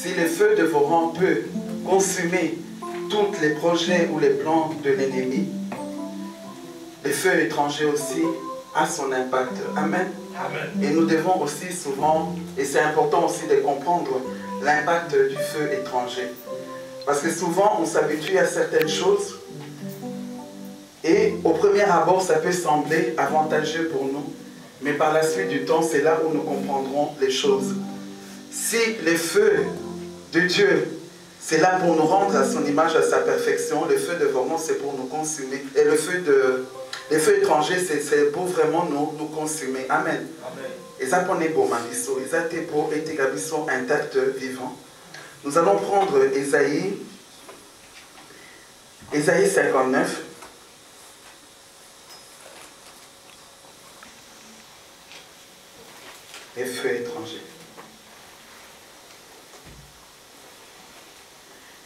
Si le feu de vos rangs peut consumer tous les projets ou les plans de l'ennemi, le feu étranger aussi a son impact. Amen. Amen. Et nous devons aussi souvent, et c'est important aussi de comprendre l'impact du feu étranger. Parce que souvent on s'habitue à certaines choses et au premier abord ça peut sembler avantageux pour nous, mais par la suite du temps c'est là où nous comprendrons les choses. Si le feu de Dieu c'est là pour nous rendre à son image, à sa perfection, le feu de vraiment c'est pour nous consumer, et le feu étranger c'est pour vraiment nous consumer. Amen. Et ça pour les beaux marisos, et ça pour être intact, vivant. Nous allons prendre Ésaïe 59. Les feux étrangers.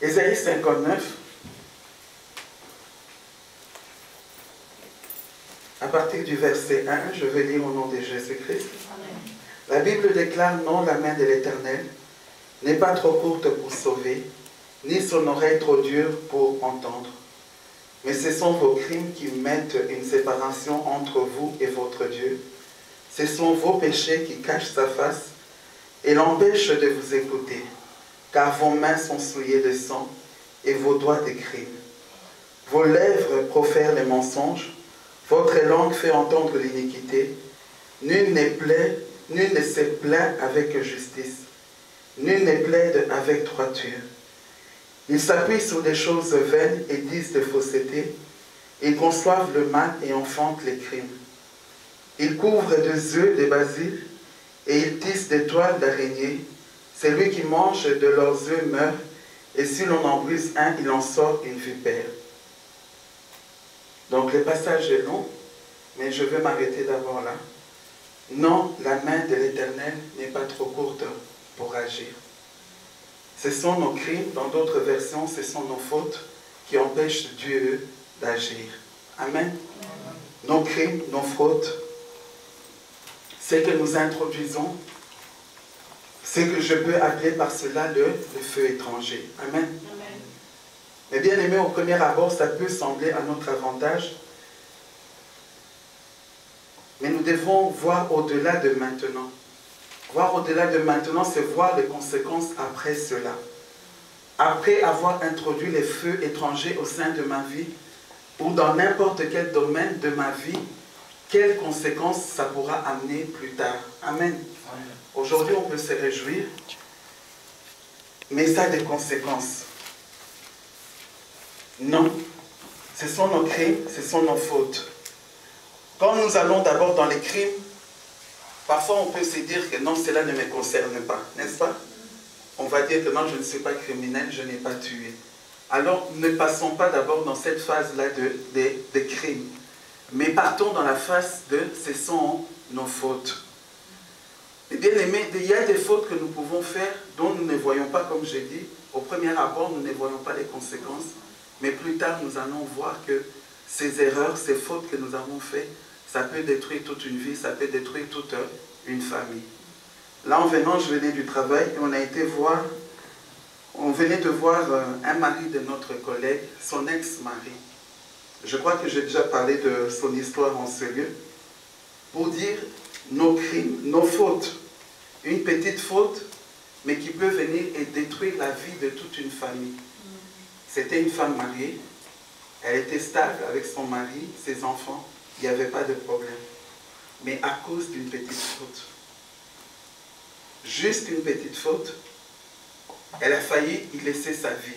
Ésaïe 59, à partir du verset 1, je vais lire au nom de Jésus-Christ. La Bible déclare: non, la main de l'Éternel n'est pas trop courte pour sauver, ni son oreille trop dure pour entendre. Mais ce sont vos crimes qui mettent une séparation entre vous et votre Dieu. Ce sont vos péchés qui cachent sa face et l'empêchent de vous écouter. Car vos mains sont souillées de sang et vos doigts de crimes. Vos lèvres profèrent les mensonges, votre langue fait entendre l'iniquité. Nul ne se plaint avec justice, nul ne plaide avec droiture. Ils s'appuient sur des choses vaines et disent de fausseté. Ils conçoivent le mal et enfantent les crimes. Ils couvrent des œufs de basil et ils tissent des toiles d'araignée. Celui qui mange de leurs œufs meurt, et si l'on en brise un, il en sort une vipère. Donc le passage est long, mais je vais m'arrêter d'abord là. Non, la main de l'Éternel n'est pas trop courte pour agir. Ce sont nos crimes, dans d'autres versions, ce sont nos fautes qui empêchent Dieu d'agir. Amen. Nos crimes, nos fautes, c'est que nous introduisons ce que je peux appeler par cela le feu étranger. Amen. Amen. Mais bien aimé, au premier abord, ça peut sembler à notre avantage. Mais nous devons voir au-delà de maintenant. Voir au-delà de maintenant, c'est voir les conséquences après cela. Après avoir introduit les feux étrangers au sein de ma vie, ou dans n'importe quel domaine de ma vie, quelles conséquences ça pourra amener plus tard. Amen. Aujourd'hui, on peut se réjouir, mais ça a des conséquences. Non, ce sont nos crimes, ce sont nos fautes. Quand nous allons d'abord dans les crimes, parfois on peut se dire que non, cela ne me concerne pas, n'est-ce pas? On va dire que non, je ne suis pas criminel, je n'ai pas tué. Alors, ne passons pas d'abord dans cette phase-là de crimes, mais partons dans la phase de ce sont nos fautes. Et bien aimé, il y a des fautes que nous pouvons faire dont nous ne voyons pas, comme j'ai dit, au premier abord, nous ne voyons pas les conséquences, mais plus tard, nous allons voir que ces erreurs, ces fautes que nous avons faites, ça peut détruire toute une vie, ça peut détruire toute une famille. Là, en venant, je venais du travail et on venait de voir un mari de notre collègue, son ex-mari. Je crois que j'ai déjà parlé de son histoire en ce lieu, pour dire nos crimes, nos fautes. Une petite faute, mais qui peut venir et détruire la vie de toute une famille. C'était une femme mariée, elle était stable avec son mari, ses enfants, il n'y avait pas de problème. Mais à cause d'une petite faute, juste une petite faute, elle a failli y laisser sa vie.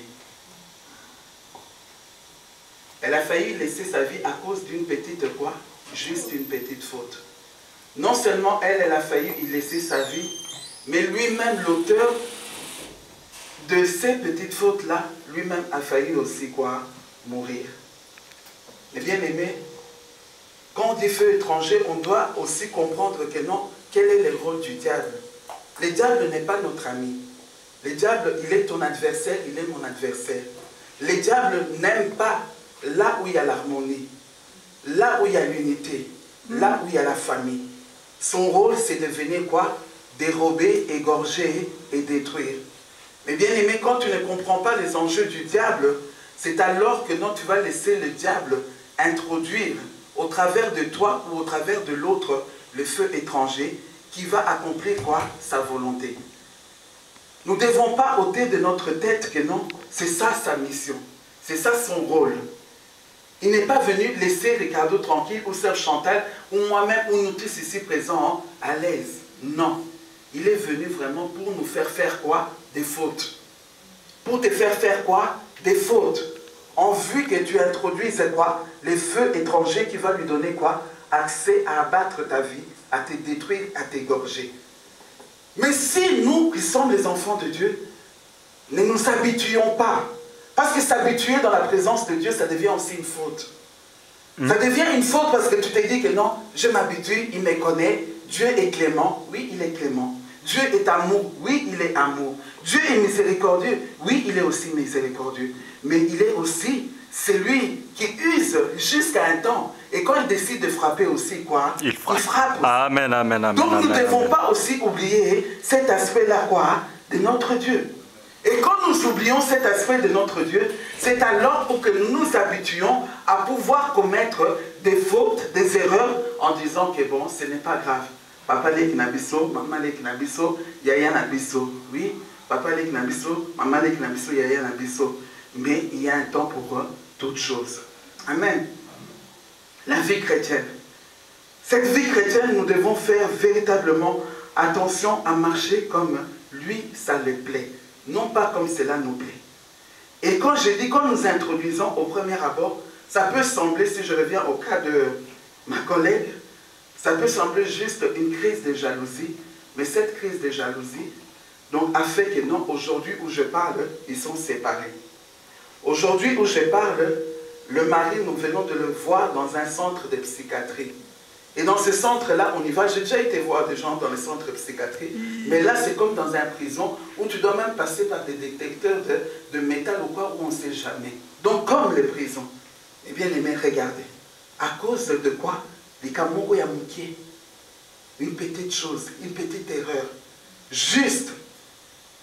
Elle a failli y laisser sa vie à cause d'une petite quoi? Juste une petite faute. Non seulement elle a failli y laisser sa vie, mais lui-même, l'auteur de ces petites fautes-là, lui-même a failli aussi quoi? Mourir. Mais bien aimé, quand on dit feu étranger, on doit aussi comprendre que non, quel est le rôle du diable? Le diable n'est pas notre ami. Le diable, il est ton adversaire, il est mon adversaire. Le diable n'aime pas là où il y a l'harmonie, là où il y a l'unité, là où il y a la famille. Son rôle, c'est de venir quoi? Dérober, égorger et détruire. Mais bien aimé, quand tu ne comprends pas les enjeux du diable, c'est alors que non, tu vas laisser le diable introduire au travers de toi ou au travers de l'autre le feu étranger qui va accomplir quoi? Sa volonté. Nous ne devons pas ôter de notre tête que non, c'est ça sa mission, c'est ça son rôle. Il n'est pas venu laisser Ricardo tranquille ou Sœur Chantal ou moi-même ou nous tous ici présents à l'aise. Non. Il est venu vraiment pour nous faire quoi? Des fautes. Pour te faire quoi? Des fautes. En vue que tu introduises quoi? Les feux étrangers qui va lui donner quoi? Accès à abattre ta vie, à te détruire, à t'égorger. Mais si nous qui sommes les enfants de Dieu, ne nous habituons pas, parce que s'habituer dans la présence de Dieu, ça devient aussi une faute. Ça devient une faute parce que tu te dis que non, je m'habitue, il me connaît, Dieu est clément, oui, il est clément. Dieu est amour, oui, il est amour. Dieu est miséricordieux, oui, il est aussi miséricordieux. Mais il est aussi celui qui use jusqu'à un temps. Et quand il décide de frapper aussi, quoi? Il frappe. Amen, amen, amen. Donc nous ne devons amen. pas aussi oublier cet aspect-là, quoi? De notre Dieu. Et quand nous oublions cet aspect de notre Dieu, c'est alors pour que nous nous habituions à pouvoir commettre des fautes, des erreurs, en disant que bon, ce n'est pas grave. Papa lek nabiso, maman lek nabiso, yaya nabiso. Oui, papa lek nabiso, maman lek nabiso, yaya nabiso. Mais il y a un temps pour toutes choses. Amen. La vie chrétienne. Cette vie chrétienne, nous devons faire véritablement attention à marcher comme lui, ça lui plaît. Non pas comme cela nous plaît. Et quand je dis, quand nous introduisons au premier abord, ça peut sembler, si je reviens au cas de ma collègue, ça peut sembler juste une crise de jalousie, mais cette crise de jalousie donc, a fait que non, aujourd'hui où je parle, ils sont séparés. Aujourd'hui où je parle, le mari, nous venons de le voir dans un centre de psychiatrie. Et dans ce centre-là, on y va. J'ai déjà été voir des gens dans les centres psychiatriques, mais là, c'est comme dans une prison où tu dois même passer par des détecteurs de métal ou quoi, où on ne sait jamais. Donc, comme les prisons, eh bien, les mères, regardez. À cause de quoi? Des Kamoro Yamouké. Une petite chose, une petite erreur. Juste.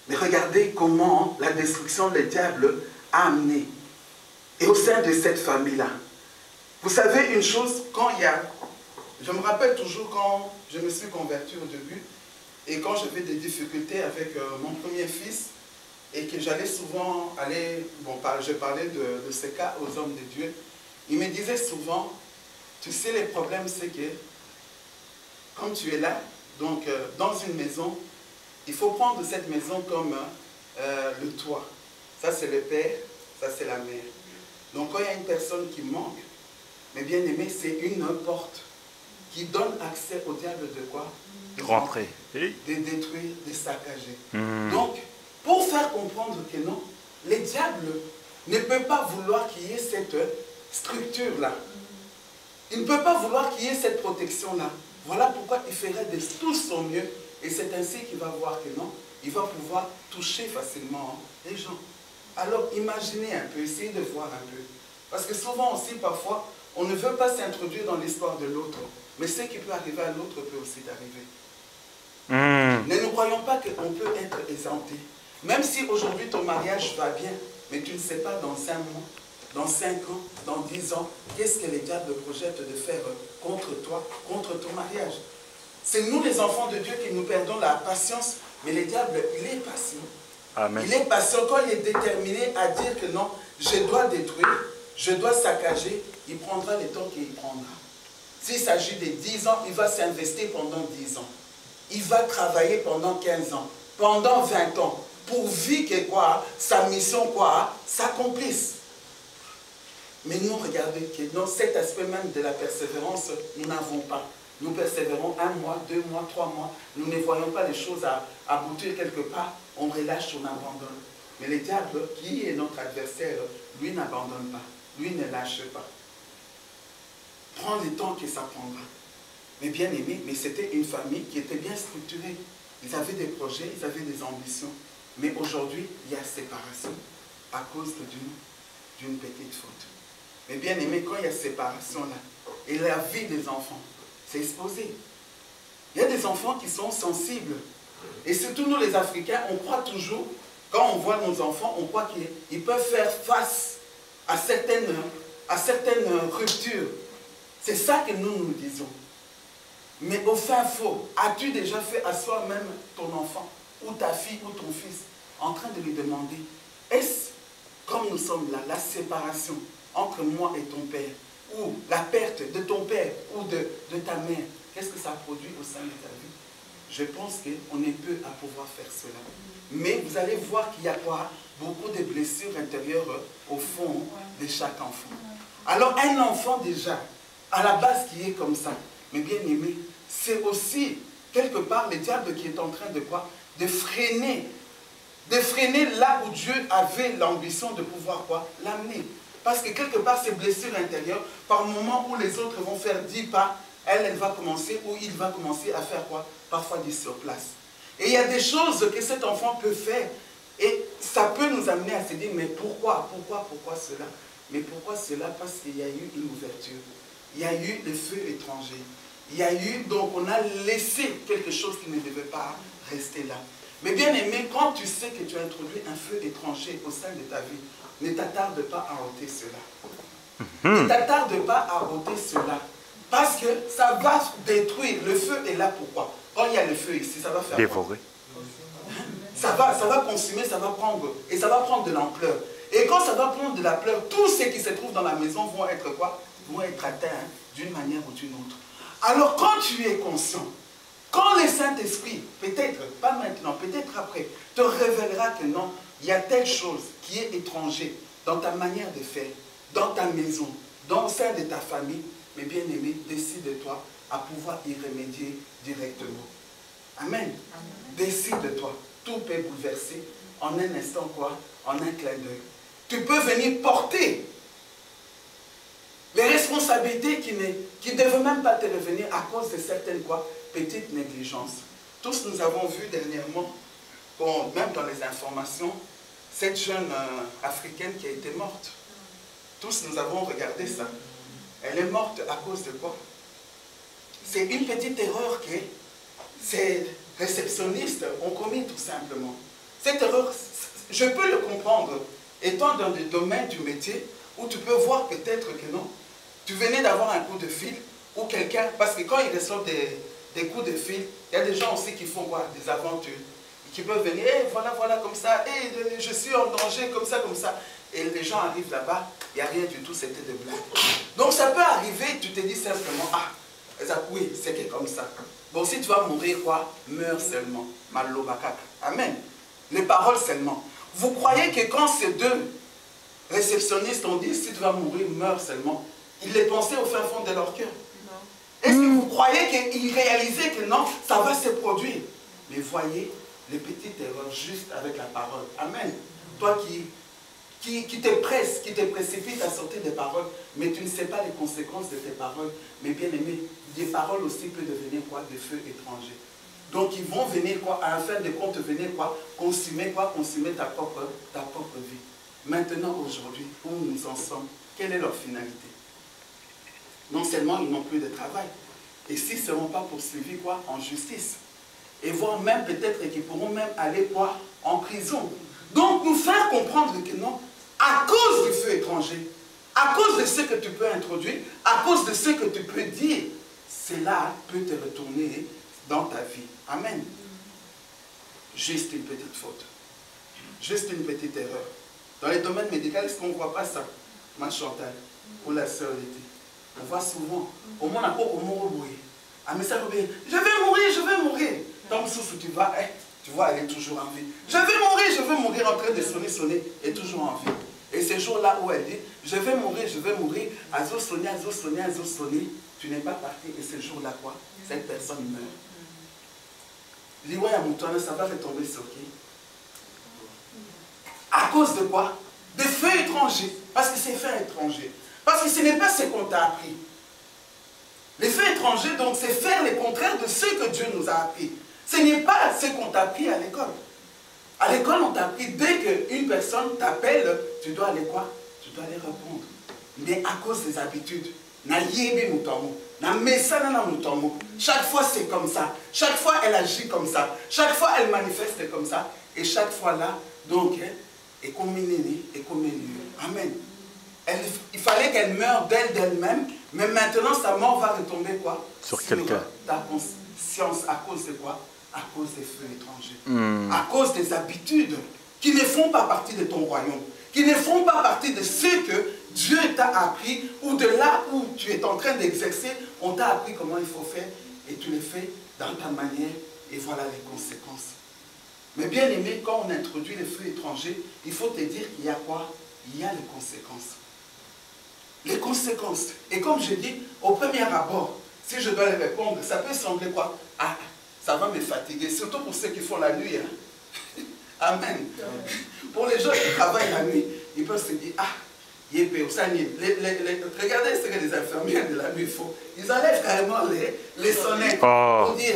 Mais regardez comment la destruction du diable a amené. Et au sein de cette famille-là. Vous savez une chose, quand il y a... Je me rappelle toujours quand je me suis converti au début et quand j'avais des difficultés avec mon premier fils et que j'allais souvent aller, bon, je parlais de ce cas aux hommes de Dieu, il me disait souvent, tu sais, les problèmes c'est que comme tu es là, donc dans une maison, il faut prendre cette maison comme le toit. Ça c'est le père, ça c'est la mère. Donc quand il y a une personne qui manque, mais bien aimé, c'est une porte qui donne accès au diable de quoi? De rentrer. De détruire, de saccager. Donc, pour faire comprendre que non, le diable ne peut pas vouloir qu'il y ait cette structure-là. Il ne peut pas vouloir qu'il y ait cette protection-là. Voilà pourquoi il ferait de tout son mieux. Et c'est ainsi qu'il va voir que non, il va pouvoir toucher facilement les gens. Alors, imaginez un peu, essayez de voir un peu. Parce que souvent aussi, parfois, on ne veut pas s'introduire dans l'histoire de l'autre. Mais ce qui peut arriver à l'autre peut aussi arriver. Ne nous croyons pas qu'on peut être exempté. Même si aujourd'hui ton mariage va bien, mais tu ne sais pas dans 5 mois, dans 5 ans, dans 10 ans, qu'est-ce que les diables projettent de faire contre toi, contre ton mariage. C'est nous les enfants de Dieu qui nous perdons la patience, mais le diable, il est patient. Amen. Il est patient quand il est déterminé à dire que non, je dois détruire, je dois saccager, il prendra le temps qu'il prendra. S'il s'agit de 10 ans, il va s'investir pendant 10 ans. Il va travailler pendant 15 ans, pendant 20 ans, pourvu que quoi, sa mission quoi, s'accomplisse. Mais nous, regardez, que dans cet aspect même de la persévérance, nous n'avons pas. Nous persévérons 1 mois, 2 mois, 3 mois. Nous ne voyons pas les choses aboutir quelque part. On relâche, on abandonne. Mais le diable, qui est notre adversaire, lui n'abandonne pas. Lui ne lâche pas. Prends le temps que ça prendra. Mais bien aimé, mais c'était une famille qui était bien structurée. Ils avaient des projets, ils avaient des ambitions. Mais aujourd'hui, il y a séparation à cause d'une petite faute. Mais bien aimé, quand il y a séparation là, et la vie des enfants, c'est exposé. Il y a des enfants qui sont sensibles. Et surtout nous les Africains, on croit toujours Quand on voit nos enfants, on croit qu'ils peuvent faire face à certaines ruptures. C'est ça que nous disons. Mais au fin fond, as-tu déjà fait asseoir même ton enfant, ou ta fille, ou ton fils, en train de lui demander, est-ce, comme nous sommes là, la séparation entre moi et ton père, ou la perte de ton père, ou de ta mère, qu'est-ce que ça produit au sein de ta vie? Je pense qu'on est peu à pouvoir faire cela. Mais vous allez voir qu'il y a quoi? Beaucoup de blessures intérieures au fond de chaque enfant. Alors un enfant déjà, à la base qui est comme ça, mais bien aimé, c'est aussi quelque part le diable qui est en train de quoi? De freiner là où Dieu avait l'ambition de pouvoir quoi? L'amener. Parce que quelque part ces blessures intérieures, par moment où les autres vont faire 10 pas, elle va commencer, ou il va commencer à faire quoi? Parfois 10 sur place. Et il y a des choses que cet enfant peut faire, et ça peut nous amener à se dire, mais pourquoi cela? Mais pourquoi cela? Parce qu'il y a eu une ouverture. Il y a eu le feu étranger. Il y a eu, donc on a laissé quelque chose qui ne devait pas rester là. Mais bien aimé, quand tu sais que tu as introduit un feu étranger au sein de ta vie, ne t'attarde pas à ôter cela. Ne t'attarde pas à ôter cela. Parce que ça va détruire. Le feu est là pourquoi? Quand il y a le feu ici, ça va faire dévorer. Ça va consumer, ça va prendre, et ça va prendre de l'ampleur. Et quand ça va prendre de l'ampleur, tous ceux qui se trouvent dans la maison vont être quoi? Vont être atteints d'une manière ou d'une autre. Alors quand tu es conscient, quand le Saint-Esprit, peut-être, pas maintenant, peut-être après, te révélera que non, il y a telle chose qui est étranger dans ta manière de faire, dans ta maison, dans le sein de ta famille, mais bien aimé, décide-toi à pouvoir y remédier directement. Amen. Décide-toi. Tout peut bouleverser en un instant quoi? En un clin d'œil. Tu peux venir porter les responsabilités qui ne devaient même pas te revenir à cause de certaines quoi? Petites négligences. Tous nous avons vu dernièrement, même dans les informations, cette jeune Africaine qui a été morte. Tous nous avons regardé ça. Elle est morte à cause de quoi? C'est une petite erreur que ces réceptionnistes ont commis tout simplement. Cette erreur, je peux le comprendre, étant dans le domaine du métier, où tu peux voir peut-être que non, tu venais d'avoir un coup de fil, ou quelqu'un, parce que quand ils reçoivent des coups de fil, il y a des gens aussi qui font quoi? Des aventures, qui peuvent venir, hey, voilà, comme ça, hey, je suis en danger, comme ça. Et les gens arrivent là-bas, il n'y a rien du tout, c'était des blagues. Donc ça peut arriver, tu te dis simplement, ah, oui, c'est que comme ça. Bon, si tu vas mourir, quoi? Meurs seulement. Malobakak. Amen. Les paroles seulement. Vous croyez que quand ces deux réceptionnistes ont dit, si tu vas mourir, meurs seulement, ils les pensaient au fin fond de leur cœur? Est-ce que vous croyez qu'ils réalisaient que non, ça va se produire? Mais voyez les petites erreurs juste avec la parole. Amen. Toi qui te presse, qui te précipite à sortir des paroles, mais tu ne sais pas les conséquences de tes paroles. Mais bien aimé, des paroles aussi peuvent devenir quoi? Des feux étrangers. Donc ils vont venir quoi? À la fin de compte, venir quoi? Consumer ta propre vie. Maintenant, aujourd'hui, où nous en sommes, quelle est leur finalité? Non seulement ils n'ont plus de travail, et s'ils ne seront pas poursuivis quoi? En justice, et voire même peut-être qu'ils pourront même aller quoi? En prison. Donc nous faire comprendre que non, à cause du feu étranger, à cause de ce que tu peux introduire, à cause de ce que tu peux dire, cela peut te retourner dans ta vie. Amen. Juste une petite faute. Juste une petite erreur. Dans les domaines médicaux, est-ce qu'on ne voit pas ça? Ma Chantal, ou la sœur l'été. On voit souvent. Au moins, on a pas au mot ah, mais ça veut dire, je vais mourir. Tant que tu vas, tu vois, elle est toujours en vie. Je vais mourir en train de sonner, et toujours en vie. Et ces jours-là où elle dit, je vais mourir, azo sonner, tu n'es pas parti. Et ces jours-là, quoi? Cette personne meurt. Liwaya Moutouane, ça va retomber sur qui? À cause de quoi? Des faits étrangers. Parce que c'est faits étrangers. Parce que ce n'est pas ce qu'on t'a appris. Les faits étrangers, donc, c'est faire le contraire de ce que Dieu nous a appris. Ce n'est pas ce qu'on t'a appris à l'école. À l'école, on t'a appris, dès qu'une personne t'appelle, tu dois aller quoi? Tu dois aller répondre. Mais à cause des habitudes, chaque fois c'est comme ça. Chaque fois elle agit comme ça. Chaque fois elle manifeste comme ça. Et chaque fois là, Donc, et comme amen. Il fallait qu'elle meure d'elle-même, mais maintenant sa mort va retomber quoi? Sur quelqu'un. Ta conscience, à cause de quoi? À cause des feux étrangers. À cause des habitudes qui ne font pas partie de ton royaume, qui ne font pas partie de ce que Dieu t'a appris, ou de là où tu es en train d'exercer, on t'a appris comment il faut faire, et tu le fais dans ta manière, et voilà les conséquences. Mais bien aimé, quand on introduit les feux étrangers, il faut te dire qu'il y a quoi? Il y a les conséquences. Les conséquences. Et comme je dis, au premier abord, si je dois les répondre, ça peut sembler quoi? Ah, ça va me fatiguer, surtout pour ceux qui font la nuit. Hein? Amen. Pour les gens qui travaillent la nuit, ils peuvent se dire, ah, regardez ce que les infirmières de la nuit font. Ils enlèvent carrément les sonnettes pour dire,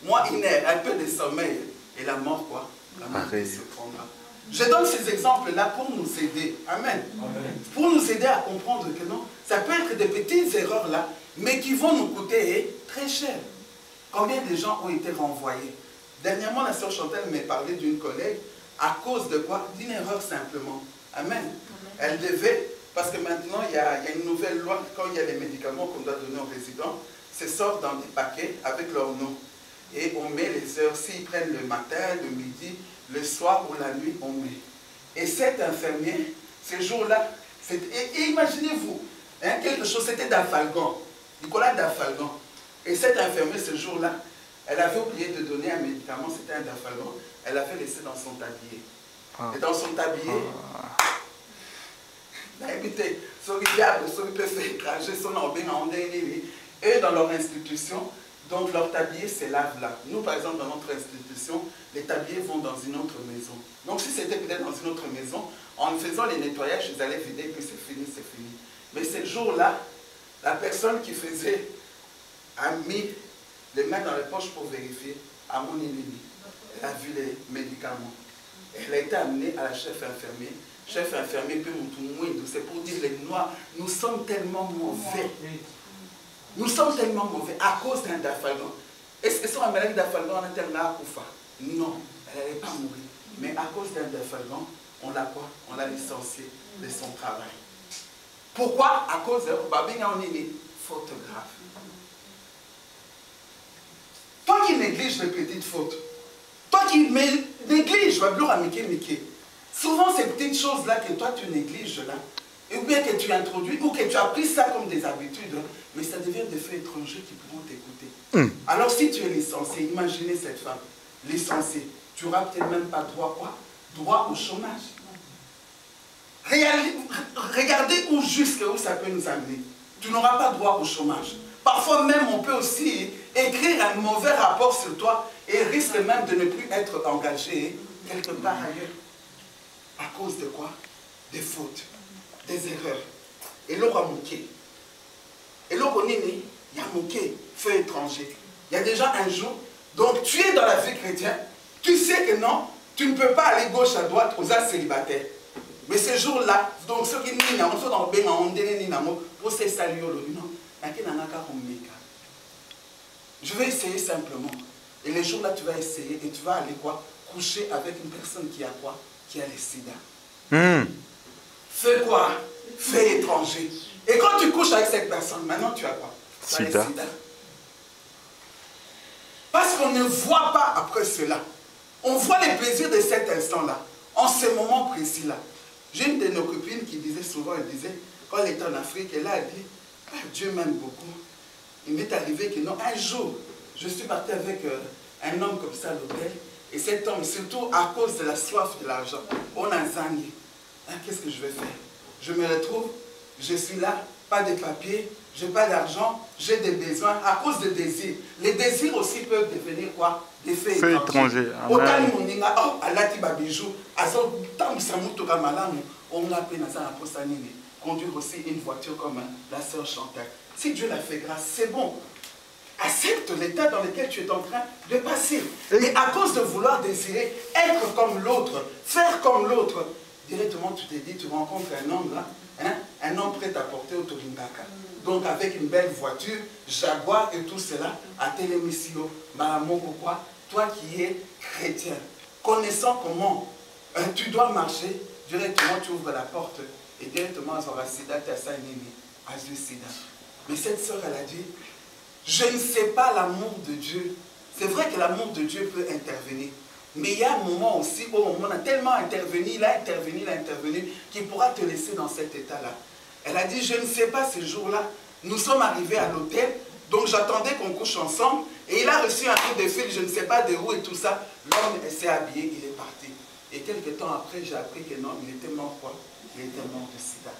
moi, une heure, un peu de sommeil. Et la mort, quoi? La mort se prendra. Je donne ces exemples-là pour nous aider. Amen. Amen. Pour nous aider à comprendre que non, ça peut être des petites erreurs-là, mais qui vont nous coûter très cher. Combien de gens ont été renvoyés? Dernièrement, la sœur Chantal m'a parlé d'une collègue à cause de quoi? D'une erreur simplement. Amen. Amen. Elle devait, parce que maintenant, il y a une nouvelle loi, quand il y a des médicaments qu'on doit donner aux résidents, c'est sort dans des paquets avec leur nom. Et on met les heures, s'ils prennent le matin, le midi, le soir ou la nuit, on met. Et cet infirmier, ce jour-là, et imaginez-vous, hein, quelque chose, c'était d'Afalgan, Nicolas d'Afalgan. Et cet infirmier, ce jour-là, elle avait oublié de donner un médicament, c'était un d'Afalgan, elle l'avait laissé dans son tablier. Et dans son tablier, et dans leur institution, donc leur tablier se lave là. Nous, par exemple, dans notre institution, les tabliers vont dans une autre maison. Donc si c'était peut-être dans une autre maison, en faisant les nettoyages, ils allaient vider, puis c'est fini, c'est fini. Mais ce jour-là, la personne qui faisait a mis les mains dans les poches pour vérifier à mon ennemi. Elle a vu les médicaments. Elle a été amenée à la chef infirmier. Chef infirmier, puis c'est pour dire les Noirs, nous sommes tellement mauvais. Nous sommes tellement mauvais à cause d'un Dafalgan. Est-ce que sur un maladie Dafalgan, on a tellement à Koufa? Non, elle n'allait pas mourir. Mais à cause d'un Dafalgan, on l'a quoi? On l'a licencié de son travail. Pourquoi? À cause de faute grave. Toi qui négliges les petites fautes, toi qui négliges, souvent ces petites choses-là que toi tu négliges là, ou bien que tu introduis, ou que tu as pris ça comme des habitudes, mais ça devient des faits étrangers qui pourront t'écouter. Alors si tu es licencié, imaginez cette femme, licenciée, tu n'auras peut-être même pas droit quoi? Droit au chômage. Regardez où jusqu'où ça peut nous amener. Tu n'auras pas droit au chômage. Parfois même, on peut aussi écrire un mauvais rapport sur toi et risque même de ne plus être engagé quelque part ailleurs. À cause de quoi? Des fautes, des erreurs. Et l'on a manqué. Et l'on connaît, il y a manqué, feu étranger. Il y a déjà un jour, donc tu es dans la vie chrétienne, tu sais que non, tu ne peux pas aller gauche à droite aux âges célibataires. Mais ce jour-là, donc ceux qui sont dans le pour se saluer, non. Je vais essayer simplement. Et les jours-là, tu vas essayer et tu vas aller quoi? Coucher avec une personne qui a quoi? Qui a le sida. Fais quoi? Fais étranger. Et quand tu couches avec cette personne, maintenant tu as quoi? Tu as le sida. Parce qu'on ne voit pas après cela. On voit les plaisirs de cet instant-là, en ce moment précis-là. J'ai une de nos copines qui disait souvent, elle disait, quand elle était en Afrique, elle a dit, ah, Dieu m'aime beaucoup. Il m'est arrivé que non, un jour, je suis parti avec un homme comme ça à l'hôtel, et cet homme, surtout à cause de la soif de l'argent, on a zangé. Hein, qu'est-ce que je vais faire? Je me retrouve, je suis là, pas de papier, je n'ai pas d'argent, j'ai des besoins à cause des désirs. Les désirs aussi peuvent devenir quoi? Des faits étrangers. Autant moninga, oh, alati babijou, azo tam samuto kamalamu, on l'a appelé dans un apostanine. Conduire aussi une voiture comme la sœur Chantal. Si Dieu l'a fait grâce, c'est bon. Accepte l'état dans lequel tu es en train de passer. Et à cause de vouloir désirer être comme l'autre, faire comme l'autre, directement tu te dis, tu rencontres un homme là, hein, un homme prêt à porter au Torindaka. Donc avec une belle voiture, Jaguar et tout cela, à Télémissio, Malamoko quoi, toi qui es chrétien, connaissant comment tu dois marcher, directement tu ouvres la porte et directement à sida, tu as ça à sida. Mais cette sœur, elle a dit, je ne sais pas l'amour de Dieu. C'est vrai que l'amour de Dieu peut intervenir. Mais il y a un moment aussi où on a tellement intervenu, il a intervenu, qu'il pourra te laisser dans cet état-là. Elle a dit, je ne sais pas ce jour-là, nous sommes arrivés à l'hôtel, donc j'attendais qu'on couche ensemble, et il a reçu un coup de fil, je ne sais pas de où et tout ça. L'homme s'est habillé, il est parti. Et quelques temps après, j'ai appris que non, il était mort quoi? Il était mort de sida.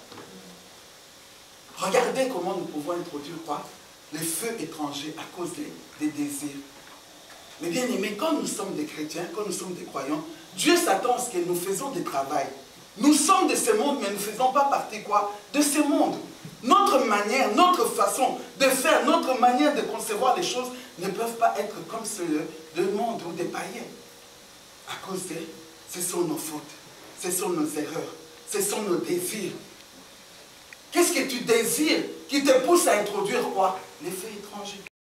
Regardez comment nous pouvons introduire quoi? Les feux étrangers à cause des désirs. Mais bien aimés, quand nous sommes des chrétiens, quand nous sommes des croyants, Dieu s'attend à ce que nous faisons du travail. Nous sommes de ce monde, mais nous ne faisons pas partie quoi? De ce monde. Notre manière, notre façon de faire, notre manière de concevoir les choses ne peuvent pas être comme ceux du monde ou des païens. À cause de, ce sont nos fautes, ce sont nos erreurs, ce sont nos désirs. Qu'est-ce que tu désires qui te pousse à introduire quoi? Les faits étrangers.